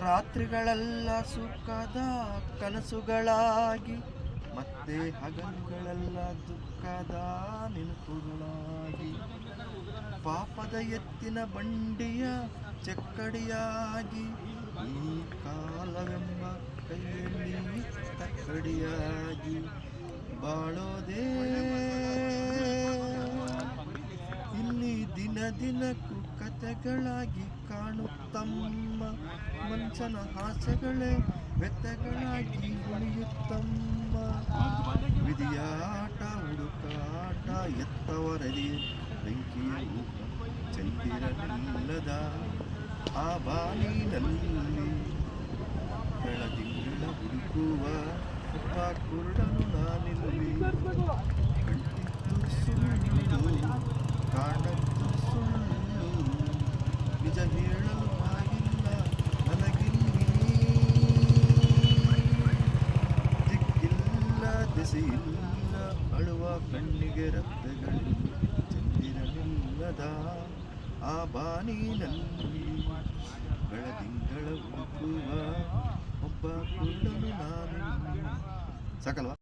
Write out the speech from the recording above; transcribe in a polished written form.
ರಾತ್ರಿಗಳೆಲ್ಲ ಸುಖದ ಕನಸುಗಳಾಗಿ, ಮತ್ತೆ ಹಗಲುಗಳೆಲ್ಲ ದುಃಖದ ನೆನಪುಗಳಾಗಿ, ಪಾಪದ ಎತ್ತಿನ ಬಂಡಿಯ ಚಕ್ಕಡಿಯಾಗಿ, ಈ ಕಾಲವೆಂಬ ಕೈಯಲ್ಲಿ ತಕ್ಕಡಿಯಾಗಿ ಬಾಳೋದೇ ಇಲ್ಲಿ ದಿನ ದಿನಕ್ಕೂ ಕಥೆಗಳಾಗಿ ಕಾಣುತ್ತಮ್ಮ. ಮನುಷ್ಯನ ಆಸೆಗಳೇ ವ್ಯಥೆಗಳಾಗಿ ಉಳಿಯುತ್ತಮ್ಮ. ವಿಧಿಯಾಟ ಹುಡುಕಾಟ ಎತ್ತವರದಿ ಬೆಂಕಿಯ ಊಟ ಚಂದಿರನಿಲ್ಲದ ಆ ಬಾನಿನಲ್ಲಿ ಬೆಳದಿಂಗಳ ಹುಡುಕುವ ಒಬ್ಬ ಕುರುಡನು ನಾನಿಲ್ಲಿ. ಕಣ್ಣಿದ್ದು ಸುಳ್ಳು ಕಾಣದ್ದು ಸುಳ್ಳು, ನಿಜ ಹೇಳಲು ಆಗಿಲ್ಲ ನನಗಿಲ್ಲಿ. ದಿಕ್ಕಿಲ್ಲ ದೆಸೆಯಿಲ್ಲ ಅಳುವ ಕಣ್ಣಿಗೆ ರಕ್ತಗಳಿಲ್ಲ, ಚಂದಿರನಿಲ್ಲದ ಆ ಬಾನಿನಲ್ಲಿ ಬೆಳದಿಂಗಳ ಹುಡುಕುವ ಒಬ್ಬ ಕುರುಡನು ನಾನಿಲ್ಲಿ. ಸಾಕಲ್ವಾ?